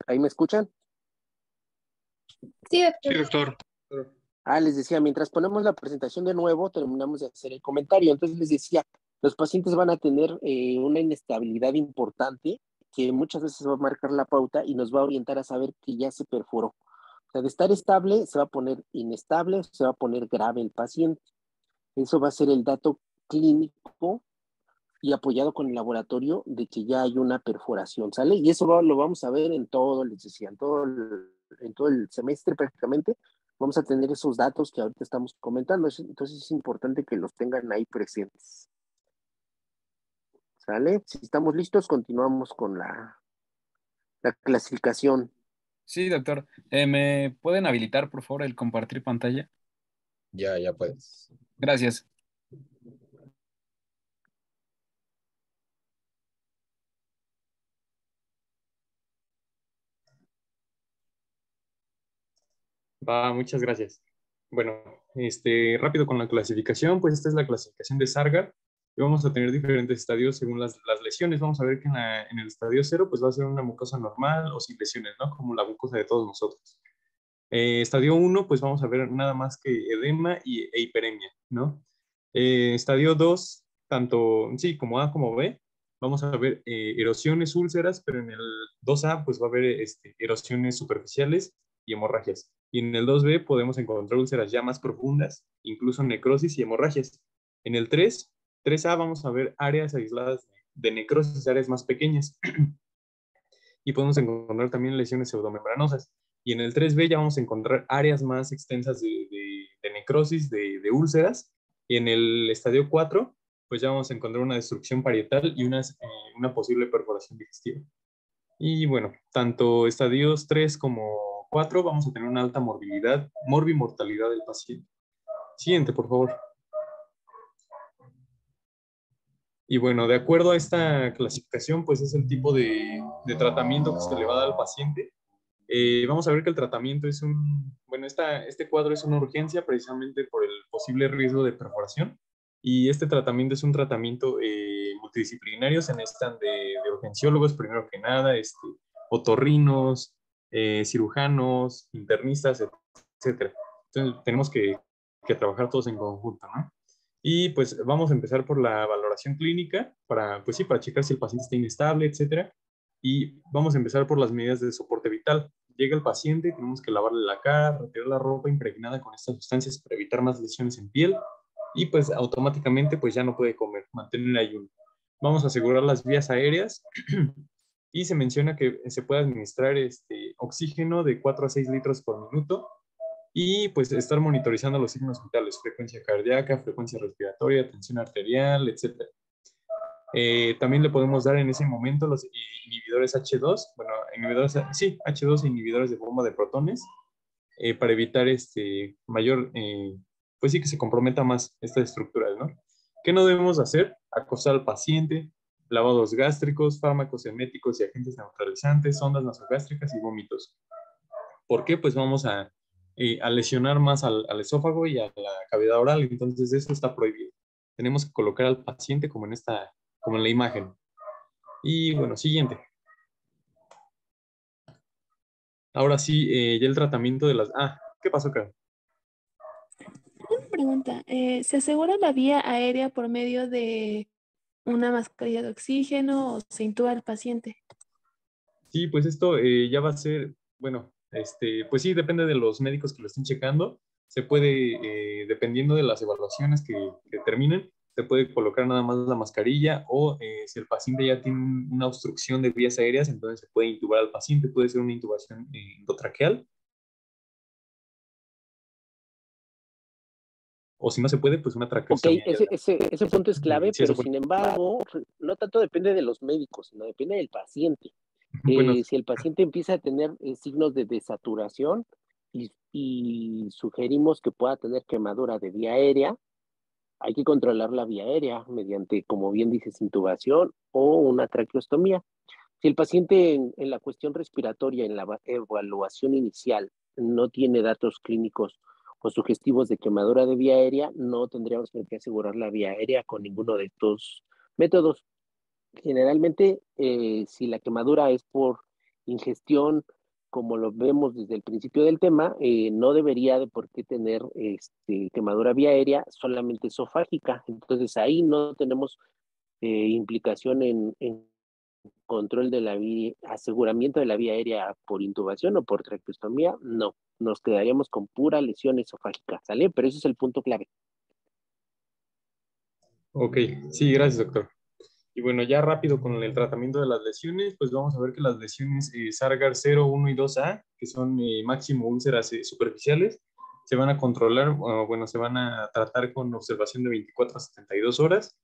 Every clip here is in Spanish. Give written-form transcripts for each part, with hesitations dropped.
¿Ahí me escuchan? Sí, Sí, doctor. doctor. Les decía, mientras ponemos la presentación de nuevo, terminamos de hacer el comentario. Entonces les decía, los pacientes van a tener una inestabilidad importante que muchas veces va a marcar la pauta y nos va a orientar a saber que ya se perforó. O sea, de estar estable, se va a poner inestable, se va a poner grave el paciente. Eso va a ser el dato clínico y apoyado con el laboratorio de que ya hay una perforación, ¿sale? Y eso lo vamos a ver en todo, les decía, en todo el semestre prácticamente. Vamos a tener esos datos que ahorita estamos comentando. Entonces es importante que los tengan ahí presentes. ¿Sale? Si estamos listos, continuamos con la clasificación. Sí, doctor. ¿Me pueden habilitar, por favor, el compartir pantalla? Ya puedes. Gracias. Va, muchas gracias. Bueno, rápido con la clasificación, pues esta es la clasificación de Sargar. Y vamos a tener diferentes estadios según las lesiones. Vamos a ver que en el estadio 0 pues va a ser una mucosa normal o sin lesiones, ¿no? Como la mucosa de todos nosotros. Estadio 1, pues vamos a ver nada más que edema e hiperemia, ¿no? Estadio 2, tanto sí como A como B, vamos a ver erosiones, úlceras, pero en el 2A pues va a haber erosiones superficiales y hemorragias. Y en el 2B podemos encontrar úlceras ya más profundas, incluso necrosis y hemorragias. En el 3A vamos a ver áreas aisladas de necrosis, áreas más pequeñas. Y podemos encontrar también lesiones pseudomembranosas. Y en el 3B ya vamos a encontrar áreas más extensas de necrosis, de úlceras. Y en el estadio 4, pues ya vamos a encontrar una destrucción parietal y una posible perforación digestiva. Y bueno, tanto estadios 3 como 4 vamos a tener una alta morbilidad, morbimortalidad del paciente. Siguiente, por favor. Y bueno, de acuerdo a esta clasificación, pues es el tipo de tratamiento que se le va a dar al paciente. Vamos a ver que el tratamiento es este cuadro es una urgencia precisamente por el posible riesgo de perforación. Y este tratamiento es un tratamiento multidisciplinario. Se necesitan de urgenciólogos, primero que nada, otorrinos, cirujanos, internistas, etcétera. Entonces, tenemos que trabajar todos en conjunto, ¿no? Y pues vamos a empezar por la valoración clínica pues sí, para checar si el paciente está inestable, etcétera. Y vamos a empezar por las medidas de soporte vital. Llega el paciente, tenemos que lavarle la cara, retirar la ropa impregnada con estas sustancias para evitar más lesiones en piel y pues automáticamente pues ya no puede comer, mantener ayuno. Vamos a asegurar las vías aéreas y se menciona que se puede administrar oxígeno de 4 a 6 litros por minuto y pues estar monitorizando los signos vitales, frecuencia cardíaca, frecuencia respiratoria, tensión arterial, etcétera. También le podemos dar en ese momento los inhibidores H2, bueno, H2 e inhibidores de bomba de protones, para evitar pues sí que se comprometa más estas estructuras, ¿no? ¿Qué no debemos hacer? Acostar al paciente, lavados gástricos, fármacos eméticos y agentes neutralizantes, sondas nasogástricas y vómitos. ¿Por qué? Pues vamos a lesionar más al esófago y a la cavidad oral, entonces eso está prohibido. Tenemos que colocar al paciente como en la imagen. Y bueno, siguiente. Ahora sí, ya el tratamiento de las... ¿qué pasó acá? Una pregunta. ¿Se asegura la vía aérea por medio de una mascarilla de oxígeno o se intuba al paciente? Sí, pues esto ya va a ser, bueno, pues sí, depende de los médicos que lo estén checando. Se puede, dependiendo de las evaluaciones que terminen, se puede colocar nada más la mascarilla o si el paciente ya tiene una obstrucción de vías aéreas, entonces se puede intubar al paciente, puede ser una intubación endotraqueal. O si no se puede, pues una traqueostomía. Ok, ese punto es clave, Sí, pero sin embargo, no tanto depende de los médicos, sino depende del paciente. Bueno, Si el paciente empieza a tener signos de desaturación y sugerimos que pueda tener quemadura de vía aérea, hay que controlar la vía aérea mediante, como bien dices, intubación o una traqueostomía. Si el paciente en la cuestión respiratoria, en la evaluación inicial, no tiene datos clínicos o sugestivos de quemadura de vía aérea, no tendríamos que asegurar la vía aérea con ninguno de estos métodos. Generalmente, si la quemadura es por ingestión como lo vemos desde el principio del tema, no debería de por qué tener quemadura vía aérea, solamente esofágica. Entonces ahí no tenemos implicación en control de la vía, aseguramiento de la vía aérea por intubación o por traqueostomía, no. Nos quedaríamos con pura lesión esofágica, ¿sale? Pero ese es el punto clave. Ok, sí, gracias, doctor. Y bueno, ya rápido con el tratamiento de las lesiones, pues vamos a ver que las lesiones Sargar 0, 1 y 2A, que son máximo úlceras superficiales, se van a controlar, bueno, se van a tratar con observación de 24 a 72 horas.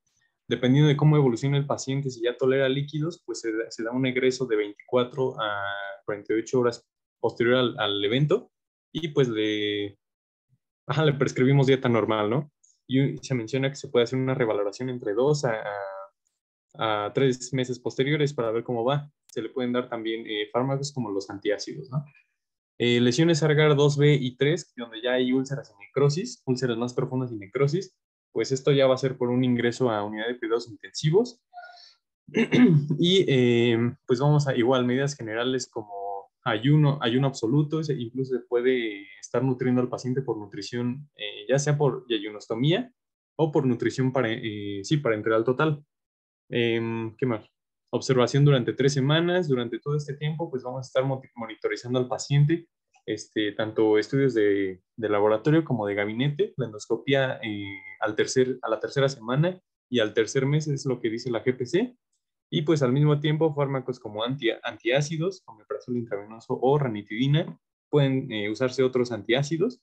Dependiendo de cómo evoluciona el paciente, si ya tolera líquidos, pues se da un egreso de 24 a 48 horas posterior al evento y pues le prescribimos dieta normal, ¿no? Y se menciona que se puede hacer una revaloración entre 2 a 3 meses posteriores para ver cómo va. Se le pueden dar también fármacos como los antiácidos, ¿no? Lesiones Sargar 2B y 3, donde ya hay úlceras y necrosis, úlceras más profundas y necrosis, pues esto ya va a ser por un ingreso a unidad de cuidados intensivos. Y pues vamos a igual medidas generales como ayuno absoluto, incluso se puede estar nutriendo al paciente por nutrición, ya sea por yayunostomía o por nutrición parenteral total. ¿Qué más? Observación durante 3 semanas. Durante todo este tiempo, pues vamos a estar monitorizando al paciente, tanto estudios de laboratorio como de gabinete, la endoscopia a la tercera semana y al tercer mes es lo que dice la GPC. Y pues al mismo tiempo fármacos como antiácidos, como omeprazol intravenoso o ranitidina, pueden usarse otros antiácidos.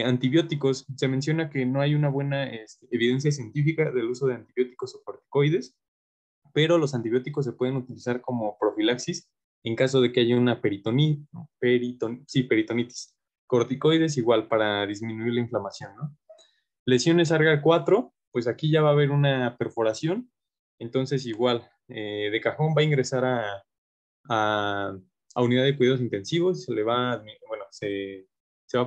Antibióticos, se menciona que no hay una buena evidencia científica del uso de antibióticos o corticoides, pero los antibióticos se pueden utilizar como profilaxis en caso de que haya una peritonitis. Corticoides igual para disminuir la inflamación, ¿no? Lesiones Sargar 4, pues aquí ya va a haber una perforación, entonces igual, de cajón va a ingresar a, a unidad de cuidados intensivos, se va a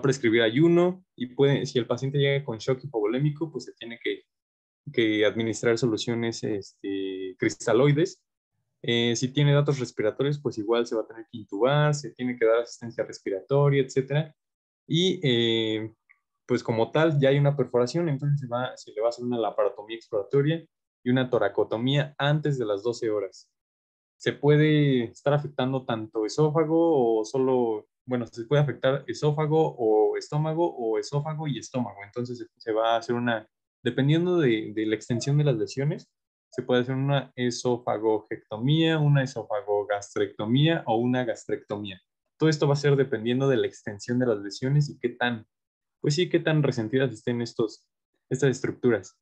prescribir ayuno y si el paciente llega con shock hipovolémico, pues se tiene que administrar soluciones cristaloides. Si tiene datos respiratorios, pues igual se va a tener que intubar, se tiene que dar asistencia respiratoria, etcétera. Y pues como tal, ya hay una perforación, entonces se le va a hacer una laparotomía exploratoria y una toracotomía antes de las 12 horas. Se puede estar afectando tanto esófago o solo, bueno, se puede afectar esófago o esófago y estómago. Entonces se va a hacer dependiendo de la extensión de las lesiones, se puede hacer una esofagogectomía, una esofagogastrectomía o una gastrectomía. Todo esto va a ser dependiendo de la extensión de las lesiones y qué tan resentidas estén estas estructuras.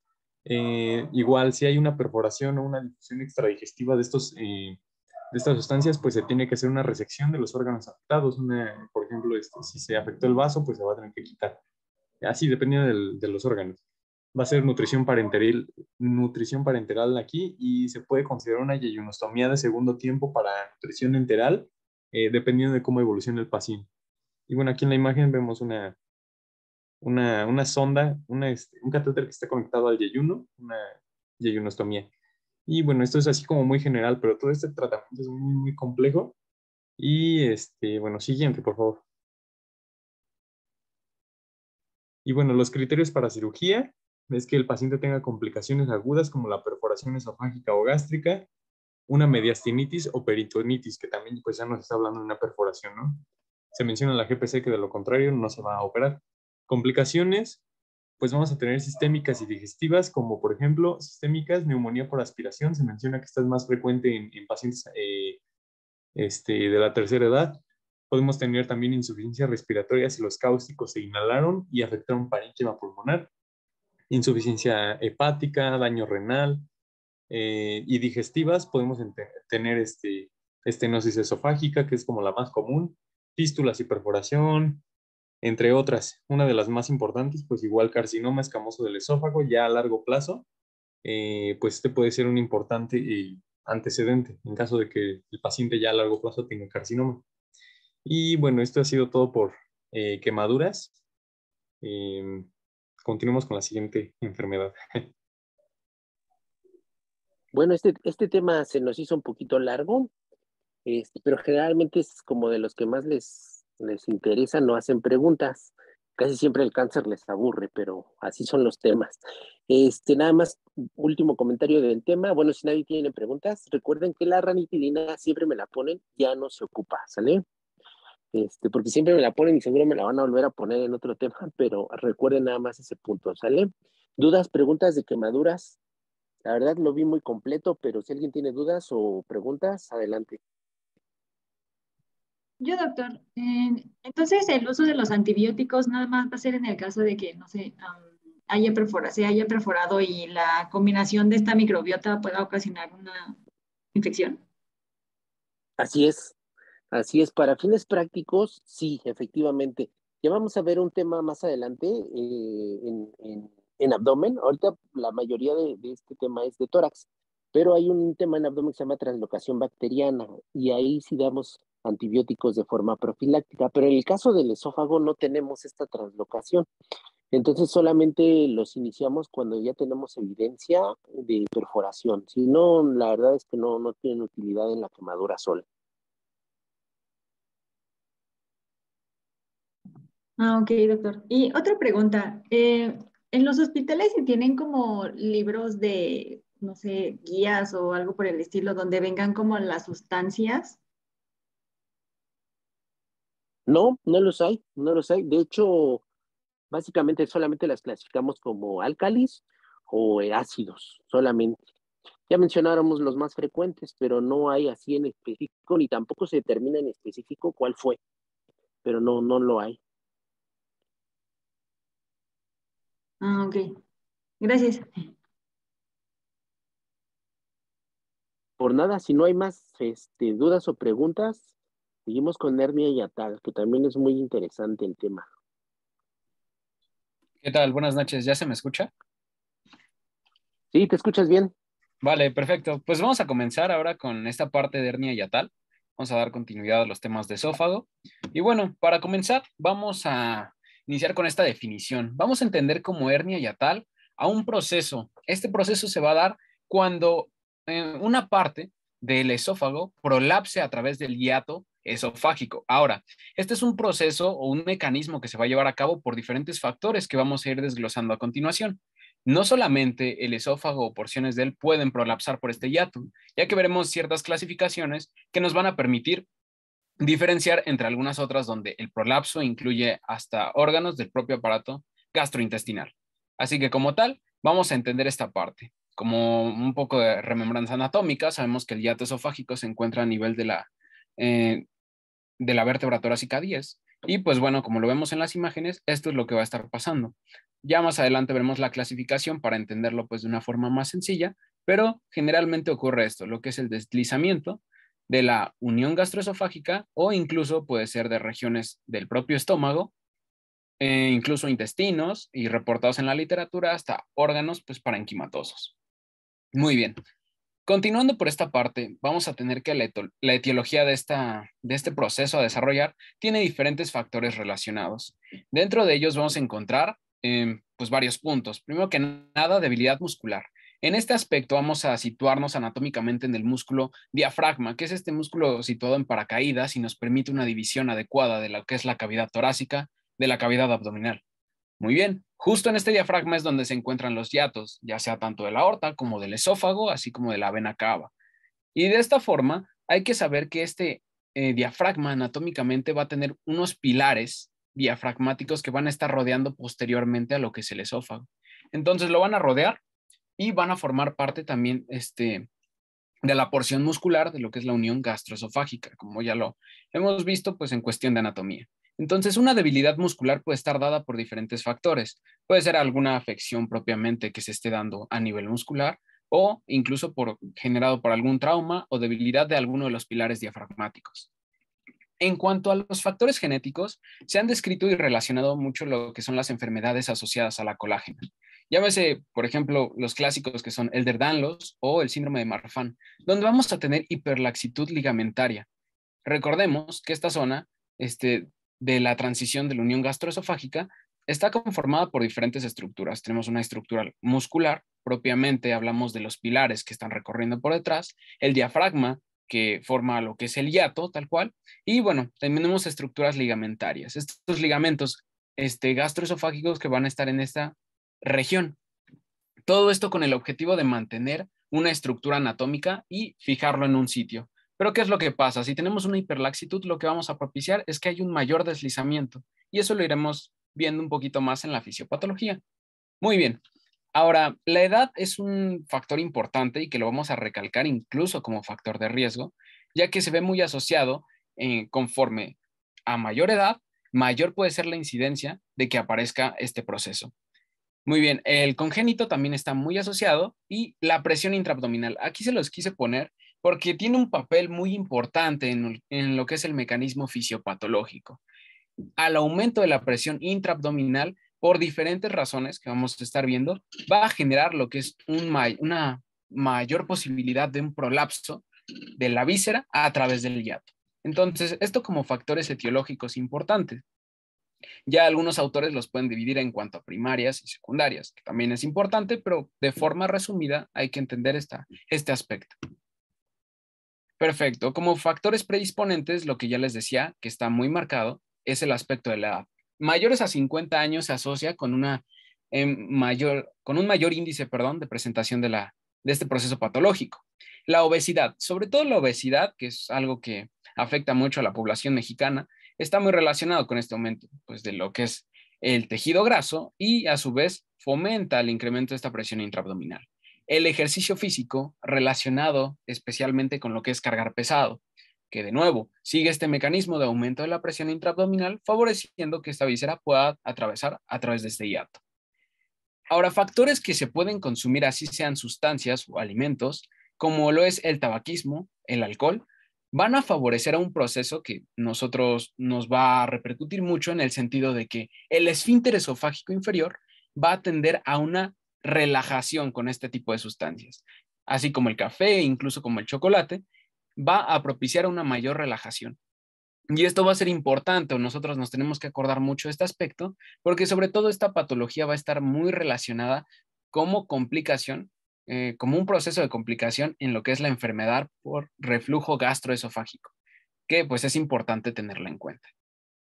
Igual, si hay una perforación o una difusión extradigestiva de estas sustancias, pues se tiene que hacer una resección de los órganos afectados. Por ejemplo, si se afectó el vaso, pues se va a tener que quitar. Así, dependiendo de los órganos. Va a ser nutrición parenteral aquí y se puede considerar una yeyunostomía de segundo tiempo para nutrición enteral, dependiendo de cómo evolucione el paciente. Y bueno, aquí en la imagen vemos una sonda, un catéter que está conectado al yeyuno, una yeyunostomía. Y bueno, esto es así como muy general, pero todo este tratamiento es muy, muy complejo. Y bueno, siguiente, por favor. Y bueno, los criterios para cirugía es que el paciente tenga complicaciones agudas como la perforación esofágica o gástrica, una mediastinitis o peritonitis, que también pues ya nos está hablando de una perforación, ¿no? Se menciona en la GPC que de lo contrario no se va a operar. Complicaciones, pues vamos a tener sistémicas y digestivas, como por ejemplo, sistémicas, neumonía por aspiración, se menciona que esta es más frecuente en pacientes de la tercera edad. Podemos tener también insuficiencia respiratoria si los cáusticos se inhalaron y afectaron parénquima pulmonar, insuficiencia hepática, daño renal, y digestivas. Podemos tener estenosis esofágica, que es como la más común, fístulas y perforación, entre otras. Una de las más importantes, pues igual carcinoma escamoso del esófago, ya a largo plazo, pues este puede ser un importante antecedente en caso de que el paciente ya a largo plazo tenga carcinoma. Y bueno, esto ha sido todo por quemaduras. Continuemos con la siguiente enfermedad. Bueno, este tema se nos hizo un poquito largo. pero generalmente es como de los que más les interesa, no hacen preguntas. Casi siempre el cáncer les aburre, pero así son los temas. Nada más, último comentario del tema. Bueno, si nadie tiene preguntas, recuerden que la ranitidina siempre me la ponen, ya no se ocupa, ¿sale? Porque siempre me la ponen y seguro me la van a volver a poner en otro tema, pero recuerden nada más ese punto, ¿sale? ¿Dudas, preguntas de quemaduras? La verdad lo vi muy completo, pero si alguien tiene dudas o preguntas, adelante. Yo, doctor, entonces el uso de los antibióticos nada más va a ser en el caso de que, no sé, se haya perforado y la combinación de esta microbiota pueda ocasionar una infección. Así es, para fines prácticos, sí, efectivamente. Ya vamos a ver un tema más adelante en abdomen. Ahorita la mayoría de este tema es de tórax, pero hay un tema en abdomen que se llama translocación bacteriana y ahí sí damos antibióticos de forma profiláctica, pero en el caso del esófago no tenemos esta translocación. Entonces solamente los iniciamos cuando ya tenemos evidencia de perforación. Si no, la verdad es que no tienen utilidad en la quemadura sola. Ah, ok, doctor. Y otra pregunta, ¿en los hospitales se tienen como libros de, no sé, guías o algo por el estilo, donde vengan como las sustancias? No, no los hay, no los hay. De hecho, básicamente solamente las clasificamos como álcalis o ácidos, solamente. Ya mencionáramos los más frecuentes, pero no hay así en específico, ni tampoco se determina en específico cuál fue, pero no lo hay. Ah, ok. Gracias. Por nada, si no hay más dudas o preguntas, seguimos con hernia hiatal, que también es muy interesante el tema. ¿Qué tal? Buenas noches, ¿ya se me escucha? ¿Sí? ¿Te escuchas bien? Vale, perfecto. Pues vamos a comenzar ahora con esta parte de hernia yatal. Vamos a dar continuidad a los temas de esófago. Y bueno, para comenzar, vamos a iniciar con esta definición. Vamos a entender como hernia yatal a un proceso. Este proceso se va a dar cuando una parte del esófago prolapse a través del hiato esofágico. Ahora, este es un proceso o un mecanismo que se va a llevar a cabo por diferentes factores que vamos a ir desglosando a continuación. No solamente el esófago o porciones de él pueden prolapsar por este hiato, ya que veremos ciertas clasificaciones que nos van a permitir diferenciar entre algunas otras donde el prolapso incluye hasta órganos del propio aparato gastrointestinal. Así que como tal, vamos a entender esta parte. Como un poco de remembranza anatómica, sabemos que el hiato esofágico se encuentra a nivel de la vértebra torácica 10. Y pues bueno, como lo vemos en las imágenes, esto es lo que va a estar pasando. Ya más adelante veremos la clasificación para entenderlo pues de una forma más sencilla, pero generalmente ocurre esto, lo que es el deslizamiento de la unión gastroesofágica o incluso puede ser de regiones del propio estómago, incluso intestinos y reportados en la literatura hasta órganos pues parenquimatosos. Muy bien. Continuando por esta parte, vamos a tener que la etiología de este proceso a desarrollar tiene diferentes factores relacionados. Dentro de ellos vamos a encontrar pues varios puntos. Primero que nada, debilidad muscular. En este aspecto vamos a situarnos anatómicamente en el músculo diafragma, que es este músculo situado en paracaídas y nos permite una división adecuada de lo que es la cavidad torácica de la cavidad abdominal. Muy bien, justo en este diafragma es donde se encuentran los hiatos, ya sea tanto de la aorta como del esófago, así como de la vena cava. Y de esta forma hay que saber que este diafragma anatómicamente va a tener unos pilares diafragmáticos que van a estar rodeando posteriormente a lo que es el esófago. Entonces lo van a rodear y van a formar parte también de la porción muscular de lo que es la unión gastroesofágica, como ya lo hemos visto pues en cuestión de anatomía. Entonces, una debilidad muscular puede estar dada por diferentes factores. Puede ser alguna afección propiamente que se esté dando a nivel muscular o incluso generado por algún trauma o debilidad de alguno de los pilares diafragmáticos. En cuanto a los factores genéticos, se han descrito y relacionado mucho lo que son las enfermedades asociadas a la colágena. Llámese, por ejemplo, los clásicos que son Ehlers-Danlos o el síndrome de Marfan, donde vamos a tener hiperlaxitud ligamentaria. Recordemos que esta zona de la transición de la unión gastroesofágica está conformada por diferentes estructuras. Tenemos una estructura muscular, propiamente hablamos de los pilares que están recorriendo por detrás, el diafragma, que forma lo que es el hiato, tal cual. Y bueno, también tenemos estructuras ligamentarias. Estos ligamentos gastroesofágicos que van a estar en esta región. Todo esto con el objetivo de mantener una estructura anatómica y fijarlo en un sitio. Pero ¿qué es lo que pasa? Si tenemos una hiperlaxitud, lo que vamos a propiciar es que hay un mayor deslizamiento. Y eso lo iremos viendo un poquito más en la fisiopatología. Muy bien. Ahora, la edad es un factor importante y que lo vamos a recalcar incluso como factor de riesgo, ya que se ve muy asociado conforme a mayor edad, mayor puede ser la incidencia de que aparezca este proceso. Muy bien, el congénito también está muy asociado y la presión intraabdominal. Aquí se los quise poner porque tiene un papel muy importante en lo que es el mecanismo fisiopatológico. Al aumento de la presión intraabdominal, por diferentes razones que vamos a estar viendo, va a generar lo que es una mayor posibilidad de un prolapso de la víscera a través del hiato. Entonces, esto como factores etiológicos importantes. Ya algunos autores los pueden dividir en cuanto a primarias y secundarias, que también es importante, pero de forma resumida hay que entender este aspecto. Perfecto. Como factores predisponentes, lo que ya les decía, que está muy marcado, es el aspecto de la edad. Mayores a 50 años se asocia con un mayor índice, de presentación de este proceso patológico. La obesidad, sobre todo la obesidad, que es algo que afecta mucho a la población mexicana, está muy relacionado con este aumento de lo que es el tejido graso y a su vez fomenta el incremento de esta presión intraabdominal. El ejercicio físico relacionado especialmente con lo que es cargar pesado, que de nuevo sigue este mecanismo de aumento de la presión intraabdominal, favoreciendo que esta víscera pueda atravesar a través de este hiato. Ahora, factores que se pueden consumir, así sean sustancias o alimentos, como lo es el tabaquismo, el alcohol, van a favorecer a un proceso que nos va a repercutir mucho en el sentido de que el esfínter esofágico inferior va a tender a una relajación con este tipo de sustancias, así como el café, incluso como el chocolate, va a propiciar una mayor relajación. Y esto va a ser importante, o nosotros nos tenemos que acordar mucho de este aspecto, porque sobre todo esta patología va a estar muy relacionada como complicación, como un proceso de complicación en lo que es la enfermedad por reflujo gastroesofágico, que pues es importante tenerla en cuenta.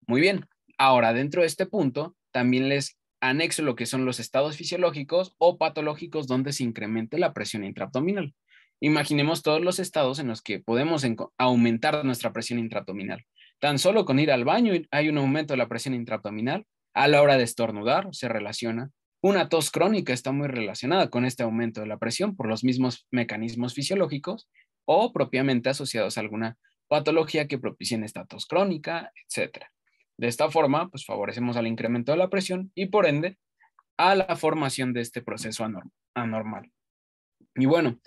Muy bien, ahora dentro de este punto también les anexo lo que son los estados fisiológicos o patológicos donde se incremente la presión intraabdominal. Imaginemos todos los estados en los que podemos aumentar nuestra presión intraabdominal. Tan solo con ir al baño hay un aumento de la presión intraabdominal. A la hora de estornudar se relaciona. Una tos crónica está muy relacionada con este aumento de la presión por los mismos mecanismos fisiológicos o propiamente asociados a alguna patología que propicien esta tos crónica, etc. De esta forma, pues favorecemos al incremento de la presión y por ende a la formación de este proceso anormal. Y bueno,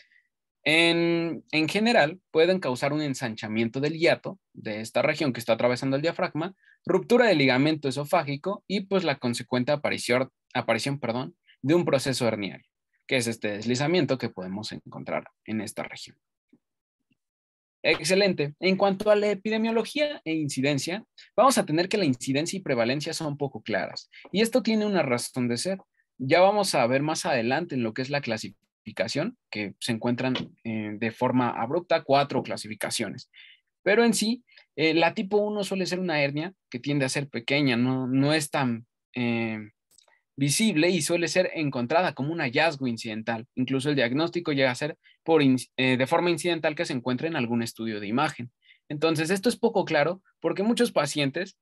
en general pueden causar un ensanchamiento del hiato de esta región que está atravesando el diafragma, ruptura del ligamento esofágico y pues la consecuente aparición de un proceso herniario, que es este deslizamiento que podemos encontrar en esta región. Excelente. En cuanto a la epidemiología e incidencia, vamos a tener que la incidencia y prevalencia son poco claras. Y esto tiene una razón de ser. Ya vamos a ver más adelante en lo que es la clasificación, que se encuentran de forma abrupta 4 clasificaciones. Pero en sí, la tipo 1 suele ser una hernia que tiende a ser pequeña, no es tan visible y suele ser encontrada como un hallazgo incidental. Incluso el diagnóstico llega a ser de forma incidental que se encuentra en algún estudio de imagen. Entonces, esto es poco claro porque muchos pacientes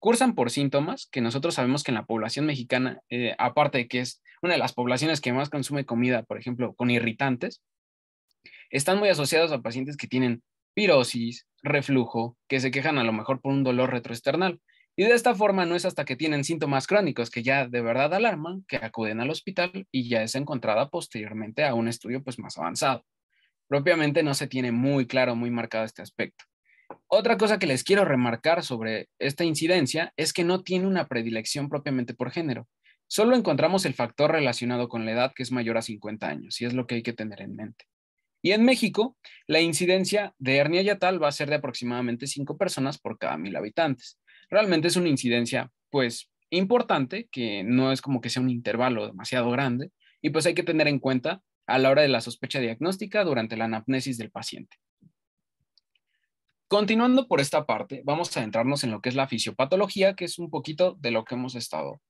cursan por síntomas que nosotros sabemos que en la población mexicana, aparte de que es una de las poblaciones que más consume comida, por ejemplo, con irritantes, están muy asociados a pacientes que tienen pirosis, reflujo, que se quejan a lo mejor por un dolor retroesternal. Y de esta forma no es hasta que tienen síntomas crónicos que ya de verdad alarman que acuden al hospital y ya es encontrada posteriormente a un estudio pues más avanzado. Propiamente no se tiene muy claro, muy marcado este aspecto. Otra cosa que les quiero remarcar sobre esta incidencia es que no tiene una predilección propiamente por género. Solo encontramos el factor relacionado con la edad que es mayor a 50 años y es lo que hay que tener en mente. Y en México, la incidencia de hernia yatal va a ser de aproximadamente 5 personas por cada 1,000 habitantes. Realmente es una incidencia, pues, importante, que no es como que sea un intervalo demasiado grande, y pues hay que tener en cuenta a la hora de la sospecha diagnóstica durante la anamnesis del paciente. Continuando por esta parte, vamos a adentrarnos en lo que es la fisiopatología, que es un poquito de lo que hemos estado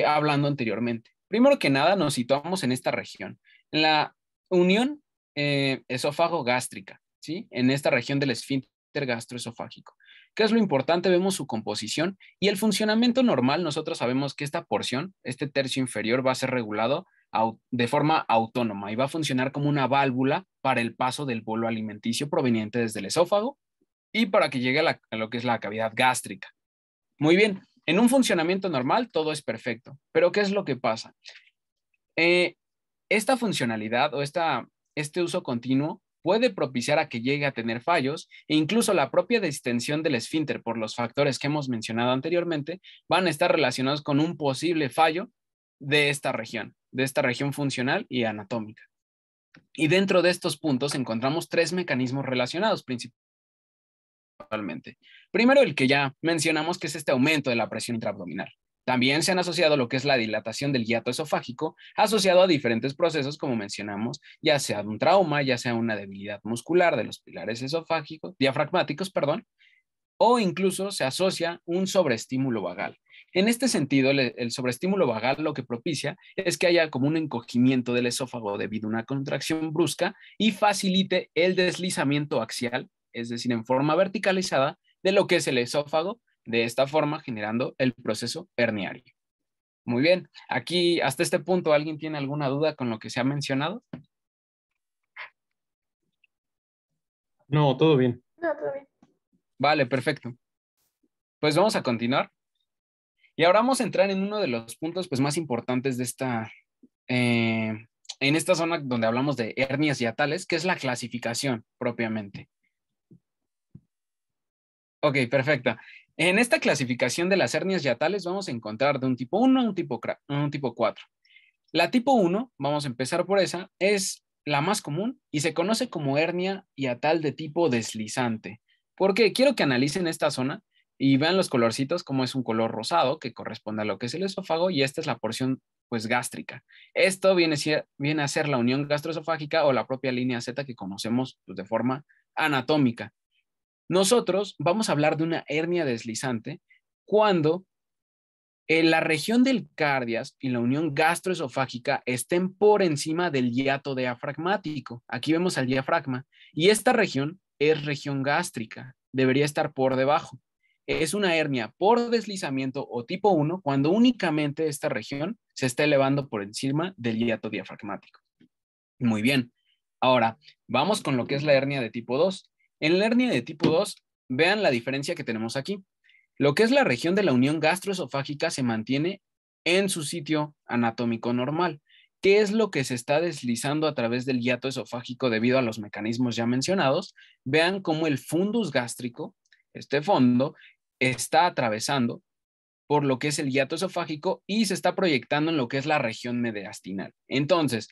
hablando anteriormente. Primero que nada, nos situamos en esta región, en la unión esófago-gástrica, ¿sí? En esta región del esfínter gastroesofágico. ¿Qué es lo importante? Vemos su composición y el funcionamiento normal. Nosotros sabemos que esta porción, este tercio inferior, va a ser regulado de forma autónoma y va a funcionar como una válvula para el paso del bolo alimenticio proveniente desde el esófago y para que llegue a lo que es la cavidad gástrica. Muy bien, en un funcionamiento normal todo es perfecto, pero ¿qué es lo que pasa? Esta funcionalidad o este uso continuo puede propiciar a que llegue a tener fallos e incluso la propia distensión del esfínter por los factores que hemos mencionado anteriormente van a estar relacionados con un posible fallo de esta región funcional y anatómica. Y dentro de estos puntos encontramos 3 mecanismos relacionados principalmente. Primero, el que ya mencionamos, que es este aumento de la presión intraabdominal. También se han asociado lo que es la dilatación del hiato esofágico, asociado a diferentes procesos, como mencionamos, ya sea un trauma, ya sea una debilidad muscular de los pilares diafragmáticos, o incluso se asocia un sobreestímulo vagal. En este sentido, el sobreestímulo vagal lo que propicia es que haya como un encogimiento del esófago debido a una contracción brusca y facilite el deslizamiento axial, es decir, en forma verticalizada, de lo que es el esófago, de esta forma generando el proceso herniario. Muy bien, aquí hasta este punto, ¿alguien tiene alguna duda con lo que se ha mencionado? No, todo bien. No, todo bien. Vale, perfecto. Pues vamos a continuar. Y ahora vamos a entrar en uno de los puntos pues, más importantes de en esta zona donde hablamos de hernias hiatales, que es la clasificación propiamente. Ok, perfecto. En esta clasificación de las hernias hiatales vamos a encontrar de un tipo 1 a un tipo 4. La tipo 1, vamos a empezar por esa, es la más común y se conoce como hernia hiatal de tipo deslizante. Porque quiero que analicen esta zona y vean los colorcitos, como es un color rosado que corresponde a lo que es el esófago y esta es la porción pues gástrica. Esto viene a ser la unión gastroesofágica o la propia línea Z que conocemos pues, de forma anatómica. Nosotros vamos a hablar de una hernia deslizante cuando la región del cardias y la unión gastroesofágica estén por encima del hiato diafragmático. Aquí vemos al diafragma y esta región es región gástrica, debería estar por debajo. Es una hernia por deslizamiento o tipo 1 cuando únicamente esta región se está elevando por encima del hiato diafragmático. Muy bien. Ahora, vamos con lo que es la hernia de tipo 2. En la hernia de tipo 2, vean la diferencia que tenemos aquí. Lo que es la región de la unión gastroesofágica se mantiene en su sitio anatómico normal. ¿Qué es lo que se está deslizando a través del hiato esofágico debido a los mecanismos ya mencionados? Vean cómo el fundus gástrico, este fondo, está atravesando por lo que es el hiato esofágico y se está proyectando en lo que es la región mediastinal. Entonces,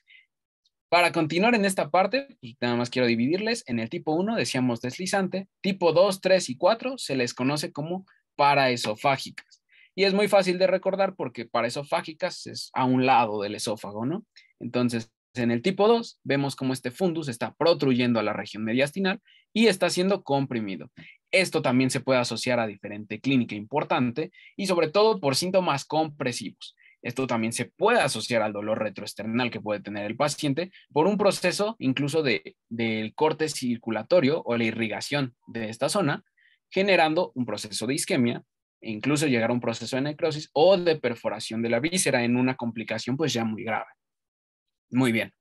para continuar en esta parte, pues nada más quiero dividirles. En el tipo 1 decíamos deslizante, tipo 2, 3 y 4 se les conoce como paraesofágicas. Y es muy fácil de recordar porque paraesofágicas es a un lado del esófago, ¿no? Entonces, en el tipo 2 vemos cómo este fundus está protruyendo a la región mediastinal y está siendo comprimido. Esto también se puede asociar a diferente clínica importante y sobre todo por síntomas compresivos. Esto también se puede asociar al dolor retroesternal que puede tener el paciente por un proceso incluso del corte circulatorio o la irrigación de esta zona, generando un proceso de isquemia e incluso llegar a un proceso de necrosis o de perforación de la víscera en una complicación pues ya muy grave. Muy bien.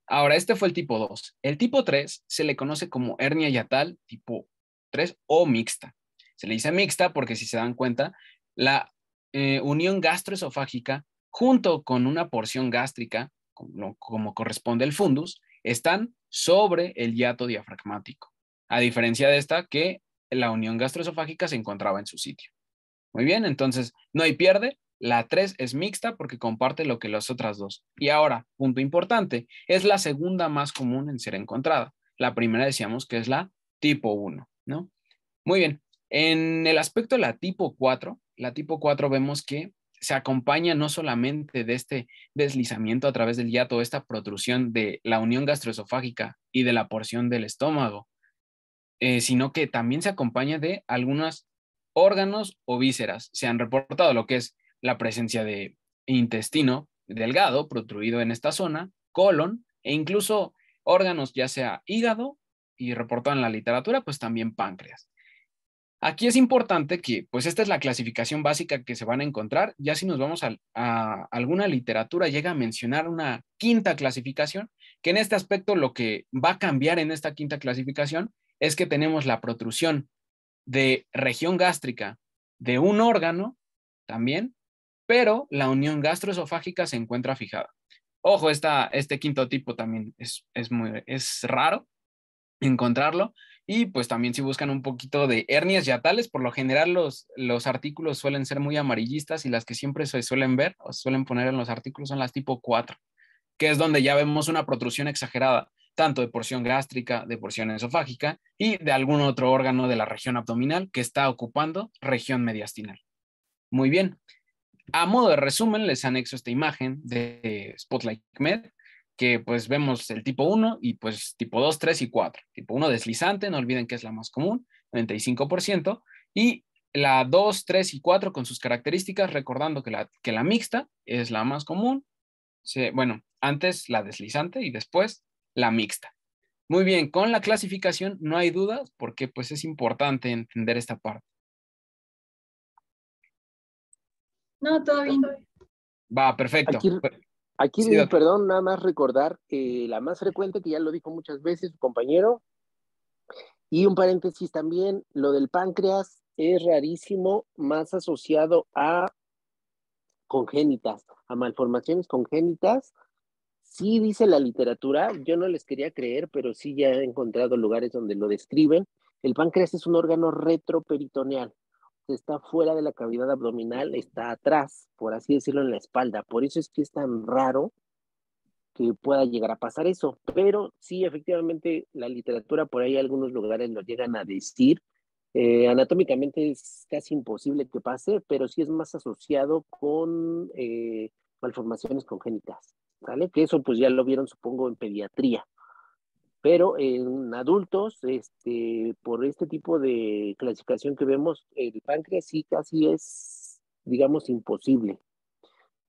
Ahora, este fue el tipo 2. El tipo 3 se le conoce como hernia hiatal tipo 3 o mixta. Se le dice mixta porque si se dan cuenta, la unión gastroesofágica junto con una porción gástrica, como corresponde el fundus, están sobre el hiato diafragmático. A diferencia de esta, que la unión gastroesofágica se encontraba en su sitio. Muy bien, entonces no hay pierde. La 3 es mixta porque comparte lo que las otras dos. Y ahora, punto importante, es la segunda más común en ser encontrada. La primera decíamos que es la tipo 1, ¿no? Muy bien. En el aspecto de la tipo 4 vemos que se acompaña no solamente de este deslizamiento a través del hiato, esta protrusión de la unión gastroesofágica y de la porción del estómago sino que también se acompaña de algunos órganos o vísceras. Se han reportado lo que es la presencia de intestino delgado protruido en esta zona, colon e incluso órganos, ya sea hígado y reportado en la literatura, pues también páncreas. Aquí es importante que, pues esta es la clasificación básica que se van a encontrar. Ya si nos vamos a alguna literatura, llega a mencionar una quinta clasificación, que en este aspecto lo que va a cambiar en esta quinta clasificación es que tenemos la protrusión de región gástrica de un órgano también, pero la unión gastroesofágica se encuentra fijada. Ojo, este quinto tipo también es raro encontrarlo. Y pues también si buscan un poquito de hernias hiatales, por lo general los artículos suelen ser muy amarillistas y las que siempre se suelen ver o suelen poner en los artículos son las tipo 4, que es donde ya vemos una protrusión exagerada, tanto de porción gástrica, de porción esofágica y de algún otro órgano de la región abdominal que está ocupando región mediastinal. Muy bien. A modo de resumen, les anexo esta imagen de Spotlight Med, que pues vemos el tipo 1 y pues tipo 2, 3 y 4. Tipo 1 deslizante, no olviden que es la más común, 95%, y la 2, 3 y 4 con sus características, recordando que la mixta es la más común, bueno, antes la deslizante y después la mixta. Muy bien, con la clasificación no hay dudas porque pues es importante entender esta parte. No, todo bien. Va, perfecto. Aquí Sí, perdón, nada más recordar que la más frecuente, que ya lo dijo muchas veces su compañero, y un paréntesis también, lo del páncreas es rarísimo, más asociado a congénitas, a malformaciones congénitas. Sí dice la literatura, yo no les quería creer, pero sí ya he encontrado lugares donde lo describen. El páncreas es un órgano retroperitoneal, está fuera de la cavidad abdominal, está atrás, por así decirlo, en la espalda. Por eso es que es tan raro que pueda llegar a pasar eso. Pero sí, efectivamente, la literatura por ahí algunos lugares lo llegan a decir. Anatómicamente es casi imposible que pase, pero sí es más asociado con malformaciones congénitas, ¿vale? Que eso pues ya lo vieron, supongo, en pediatría. Pero en adultos, por este tipo de clasificación que vemos, el páncreas sí casi es, digamos, imposible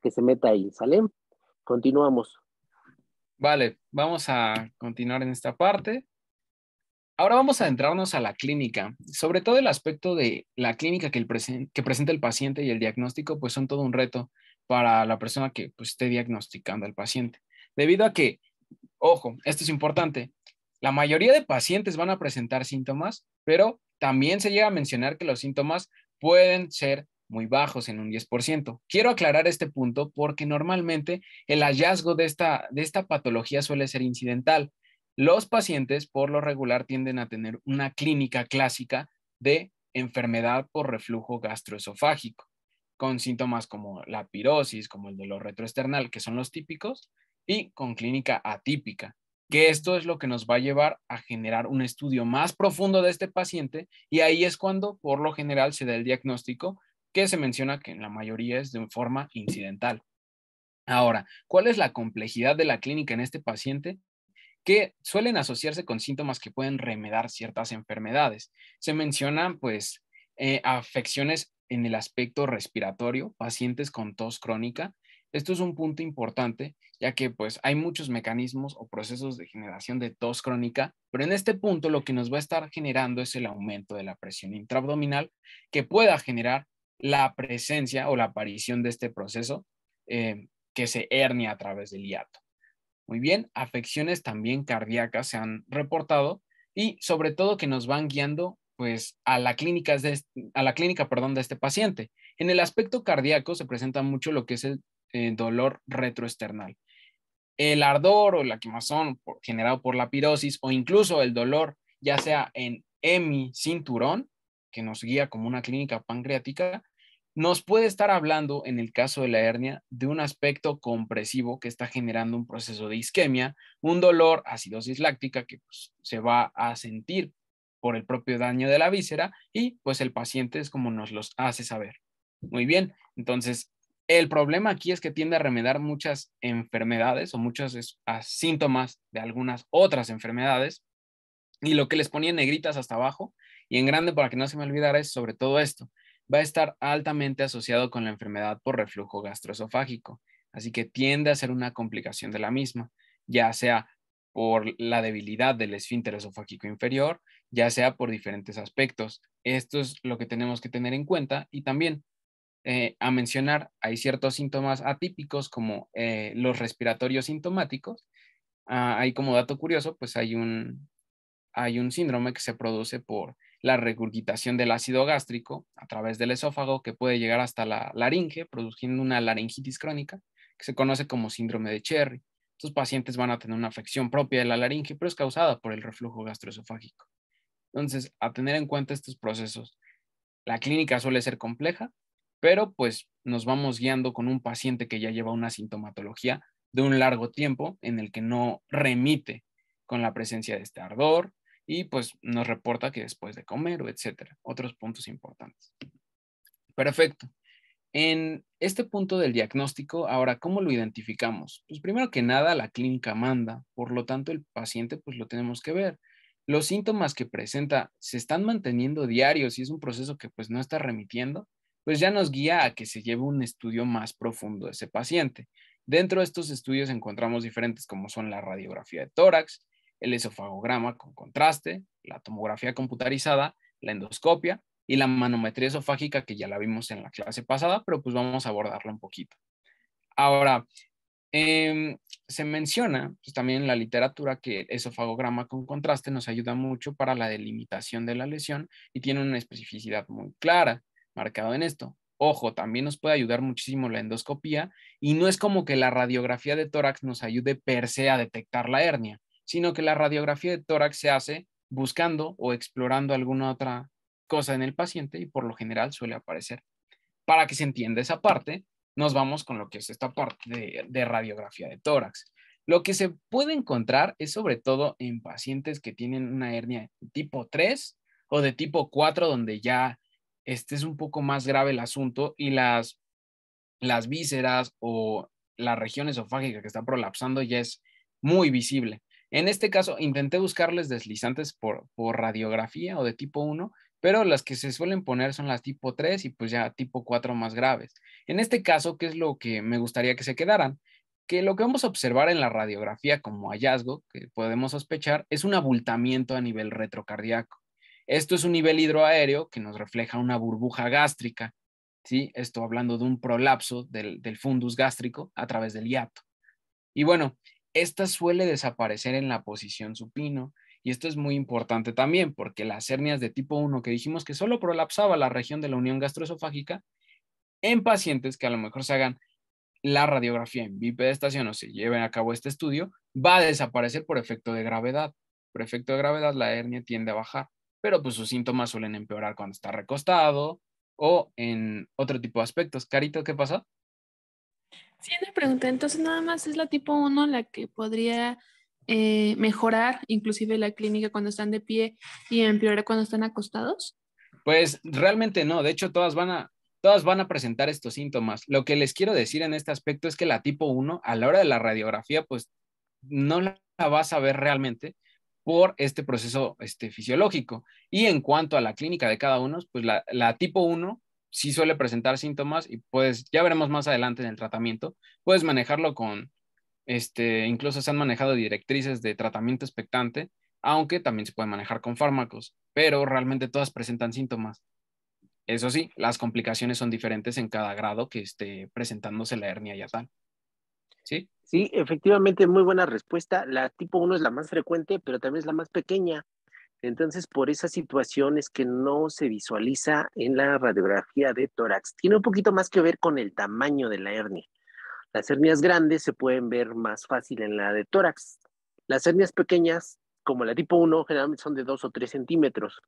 que se meta ahí, ¿sale? Continuamos. Vale, vamos a continuar en esta parte. Ahora vamos a adentrarnos a la clínica, sobre todo el aspecto de la clínica que presenta el paciente y el diagnóstico, pues son todo un reto para la persona que pues, esté diagnosticando al paciente. Debido a que, ojo, esto es importante, la mayoría de pacientes van a presentar síntomas, pero también se llega a mencionar que los síntomas pueden ser muy bajos en un 10%. Quiero aclarar este punto porque normalmente el hallazgo de esta patología suele ser incidental. Los pacientes por lo regular tienden a tener una clínica clásica de enfermedad por reflujo gastroesofágico, con síntomas como la pirosis, como el dolor retroesternal, que son los típicos, y con clínica atípica, que esto es lo que nos va a llevar a generar un estudio más profundo de este paciente y ahí es cuando por lo general se da el diagnóstico que se menciona que en la mayoría es de forma incidental. Ahora, ¿cuál es la complejidad de la clínica en este paciente? Que suelen asociarse con síntomas que pueden remediar ciertas enfermedades. Se mencionan, pues, afecciones en el aspecto respiratorio, pacientes con tos crónica. Esto es un punto importante, ya que, pues, hay muchos mecanismos o procesos de generación de tos crónica, pero en este punto lo que nos va a estar generando es el aumento de la presión intraabdominal que pueda generar la presencia o la aparición de este proceso que se hernia a través del hiato. Muy bien, afecciones también cardíacas se han reportado y sobre todo que nos van guiando pues a la clínica, de este paciente. En el aspecto cardíaco se presenta mucho lo que es el dolor retroesternal. El ardor o la quemazón generado por la pirosis o incluso el dolor ya sea en hemicinturón, que nos guía como una clínica pancreática, nos puede estar hablando, en el caso de la hernia, de un aspecto compresivo que está generando un proceso de isquemia, un dolor, acidosis láctica que pues, se va a sentir por el propio daño de la víscera y pues el paciente es como nos los hace saber. Muy bien, entonces el problema aquí es que tiende a remediar muchas enfermedades o muchos síntomas de algunas otras enfermedades Y lo que les ponía en negritas hasta abajo y en grande para que no se me olvidara es sobre todo esto. Va a estar altamente asociado con la enfermedad por reflujo gastroesofágico, así que tiende a ser una complicación de la misma, ya sea por la debilidad del esfínter esofágico inferior, ya sea por diferentes aspectos. Esto es lo que tenemos que tener en cuenta y también a mencionar, hay ciertos síntomas atípicos como los respiratorios sintomáticos. Ahí como dato curioso, pues hay un síndrome que se produce por la regurgitación del ácido gástrico a través del esófago que puede llegar hasta la laringe, produciendo una laringitis crónica, que se conoce como síndrome de Cherry. Estos pacientes van a tener una afección propia de la laringe, pero es causada por el reflujo gastroesofágico. Entonces, a tener en cuenta estos procesos. La clínica suele ser compleja, pero pues nos vamos guiando con un paciente que ya lleva una sintomatología de un largo tiempo en el que no remite con la presencia de este ardor y pues nos reporta que después de comer o etcétera. Otros puntos importantes. Perfecto. En este punto del diagnóstico, ahora, ¿cómo lo identificamos? Pues primero que nada, la clínica manda, por lo tanto, el paciente pues lo tenemos que ver. Los síntomas que presenta se están manteniendo diarios y es un proceso que pues no está remitiendo, pues ya nos guía a que se lleve un estudio más profundo de ese paciente. Dentro de estos estudios encontramos diferentes como son la radiografía de tórax, el esofagograma con contraste, la tomografía computarizada, la endoscopia y la manometría esofágica, que ya la vimos en la clase pasada, pero pues vamos a abordarla un poquito. Ahora, se menciona pues, también en la literatura que el esofagograma con contraste nos ayuda mucho para la delimitación de la lesión y tiene una especificidad muy clara, marcado en esto. Ojo, también nos puede ayudar muchísimo la endoscopía y no es como que la radiografía de tórax nos ayude per se a detectar la hernia, sino que la radiografía de tórax se hace buscando o explorando alguna otra cosa en el paciente y por lo general suele aparecer. Para que se entienda esa parte, nos vamos con lo que es esta parte de radiografía de tórax. Lo que se puede encontrar es sobre todo en pacientes que tienen una hernia tipo 3 o de tipo 4, donde ya este es un poco más grave el asunto y las vísceras o la región esofágica que está prolapsando ya es muy visible. En este caso, intenté buscarles deslizantes por radiografía o de tipo 1, pero las que se suelen poner son las tipo 3 y pues ya tipo 4 más graves. En este caso, ¿qué es lo que me gustaría que se quedaran? Que lo que vamos a observar en la radiografía como hallazgo, que podemos sospechar, es un abultamiento a nivel retrocardíaco. Esto es un nivel hidroaéreo que nos refleja una burbuja gástrica. ¿Sí? Esto hablando de un prolapso del fundus gástrico a través del hiato. Y bueno, esta suele desaparecer en la posición supino y esto es muy importante también porque las hernias de tipo 1 que dijimos que solo prolapsaba la región de la unión gastroesofágica, en pacientes que a lo mejor se hagan la radiografía en bipedestación o se lleven a cabo este estudio, va a desaparecer por efecto de gravedad. Por efecto de gravedad la hernia tiende a bajar, pero pues sus síntomas suelen empeorar cuando está recostado o en otro tipo de aspectos. Carito, ¿qué pasa? Sí, una pregunta. Entonces, nada más es la tipo 1 la que podría mejorar, inclusive la clínica cuando están de pie y empeorar cuando están acostados. Pues realmente no, de hecho todas van a presentar estos síntomas. Lo que les quiero decir en este aspecto es que la tipo 1 a la hora de la radiografía pues no la vas a ver realmente por este proceso fisiológico. Y en cuanto a la clínica de cada uno, pues la tipo 1 sí suele presentar síntomas y pues ya veremos más adelante en el tratamiento. Puedes manejarlo con, incluso se han manejado directrices de tratamiento expectante, aunque también se puede manejar con fármacos, pero realmente todas presentan síntomas. Eso sí, las complicaciones son diferentes en cada grado que esté presentándose la hernia yatal. ¿Sí? Sí, efectivamente, muy buena respuesta. La tipo 1 es la más frecuente, pero también es la más pequeña. Entonces, por esa situación es que no se visualiza en la radiografía de tórax. Tiene un poquito más que ver con el tamaño de la hernia. Las hernias grandes se pueden ver más fácil en la de tórax. Las hernias pequeñas, como la tipo 1, generalmente son de 2 o 3 centímetros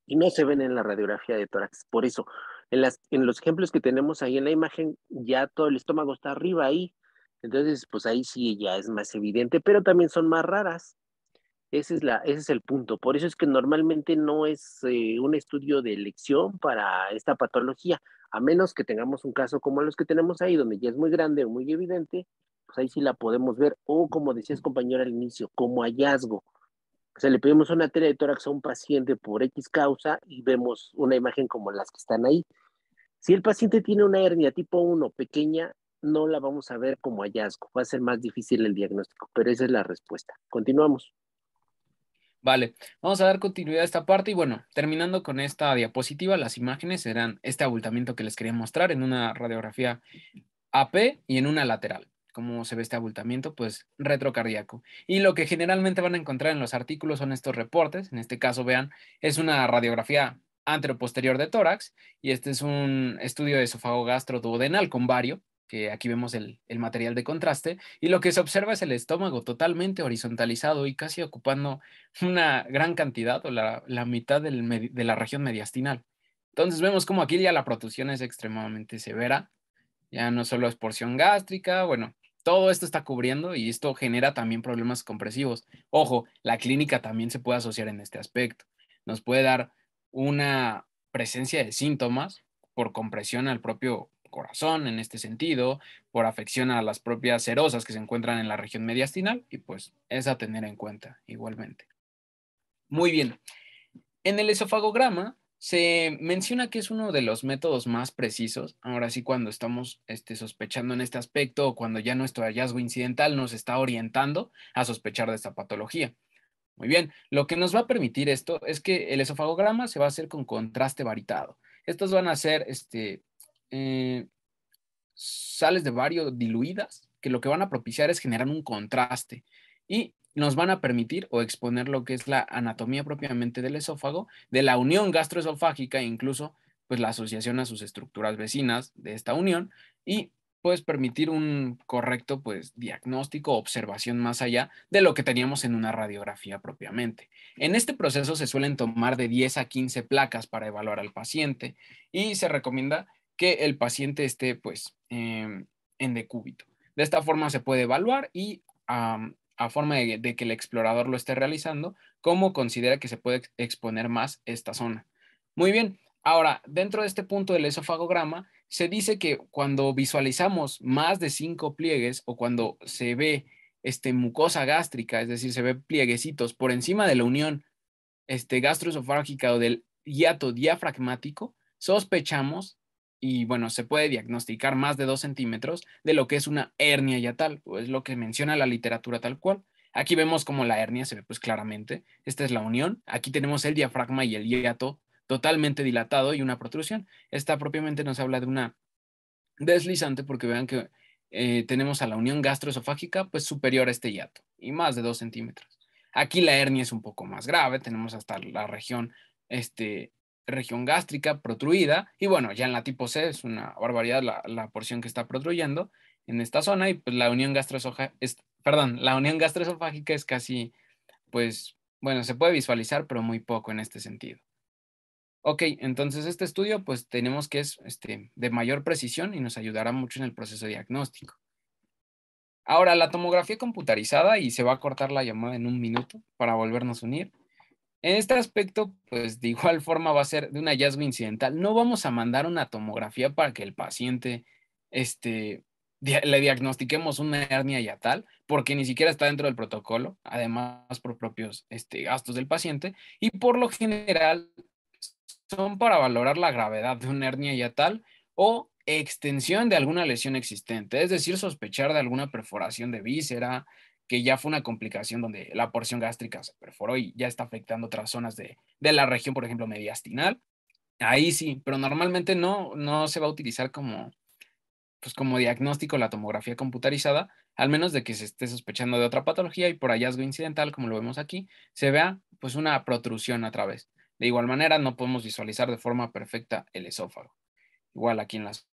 y no se ven en la radiografía de tórax. Por eso, en los ejemplos que tenemos ahí en la imagen, ya todo el estómago está arriba ahí. Entonces, pues ahí sí ya es más evidente, pero también son más raras. Ese es el punto. Por eso es que normalmente no es un estudio de elección para esta patología, a menos que tengamos un caso como los que tenemos ahí, donde ya es muy grande o muy evidente, pues ahí sí la podemos ver, o como decías compañero al inicio, como hallazgo. O sea, le pedimos una tela de tórax a un paciente por X causa y vemos una imagen como las que están ahí. Si el paciente tiene una hernia tipo 1 pequeña, no la vamos a ver como hallazgo. Va a ser más difícil el diagnóstico, pero esa es la respuesta. Continuamos. Vale, vamos a dar continuidad a esta parte y bueno, terminando con esta diapositiva, las imágenes serán este abultamiento que les quería mostrar en una radiografía AP y en una lateral. ¿Cómo se ve este abultamiento? Pues retrocardíaco. Y lo que generalmente van a encontrar en los artículos son estos reportes. En este caso, vean, es una radiografía anteroposterior de tórax y este es un estudio de esófago gastroduodenal con vario, que aquí vemos el material de contraste, y lo que se observa es el estómago totalmente horizontalizado y casi ocupando una gran cantidad o la mitad de la región mediastinal. Entonces vemos como aquí ya la protrusión es extremadamente severa, ya no solo es porción gástrica, bueno, todo esto está cubriendo y esto genera también problemas compresivos. Ojo, la clínica también se puede asociar en este aspecto. Nos puede dar una presencia de síntomas por compresión al propio corazón en este sentido, por afección a las propias serosas que se encuentran en la región mediastinal y pues es a tener en cuenta igualmente. Muy bien. En el esofagograma se menciona que es uno de los métodos más precisos. Ahora sí, cuando estamos sospechando en este aspecto o cuando ya nuestro hallazgo incidental nos está orientando a sospechar de esta patología. Muy bien, lo que nos va a permitir esto es que el esofagograma se va a hacer con contraste varitado. Estos van a ser eh, sales de bario diluidas que lo que van a propiciar es generar un contraste y nos van a permitir o exponer lo que es la anatomía propiamente del esófago, de la unión gastroesofágica e incluso pues la asociación a sus estructuras vecinas de esta unión y pues permitir un correcto pues diagnóstico o observación más allá de lo que teníamos en una radiografía propiamente. En este proceso se suelen tomar de 10 a 15 placas para evaluar al paciente y se recomienda que el paciente esté pues en decúbito. De esta forma se puede evaluar y a forma de que el explorador lo esté realizando, cómo considera que se puede exponer más esta zona. Muy bien, ahora dentro de este punto del esofagograma se dice que cuando visualizamos más de 5 pliegues o cuando se ve mucosa gástrica, es decir, se ve plieguecitos por encima de la unión gastroesofágica o del hiato diafragmático, sospechamos y bueno, se puede diagnosticar más de 2 centímetros de lo que es una hernia hiatal, pues lo que menciona la literatura tal cual. Aquí vemos como la hernia se ve pues claramente, esta es la unión, aquí tenemos el diafragma y el hiato totalmente dilatado y una protrusión. Esta propiamente nos habla de una deslizante porque vean que tenemos a la unión gastroesofágica pues superior a este hiato y más de 2 centímetros. Aquí la hernia es un poco más grave, tenemos hasta la región gástrica protruida y bueno, ya en la tipo C es una barbaridad la porción que está protruyendo en esta zona y pues la unión gastroesofágica es casi, pues, bueno, se puede visualizar pero muy poco en este sentido. Ok, entonces este estudio pues tenemos que es de mayor precisión y nos ayudará mucho en el proceso diagnóstico. Ahora, la tomografía computarizada y se va a cortar la llamada en un minuto para volvernos a unir. En este aspecto, pues de igual forma va a ser de un hallazgo incidental. No vamos a mandar una tomografía para que el paciente le diagnostiquemos una hernia hiatal, porque ni siquiera está dentro del protocolo, además por propios gastos del paciente, y por lo general son para valorar la gravedad de una hernia hiatal o extensión de alguna lesión existente, es decir, sospechar de alguna perforación de víscera, que ya fue una complicación donde la porción gástrica se perforó y ya está afectando otras zonas de la región, por ejemplo, mediastinal. Ahí sí, pero normalmente no se va a utilizar como diagnóstico la tomografía computarizada, al menos de que se esté sospechando de otra patología y por hallazgo incidental, como lo vemos aquí, se vea pues una protrusión a través. De igual manera, no podemos visualizar de forma perfecta el esófago. Igual aquí en las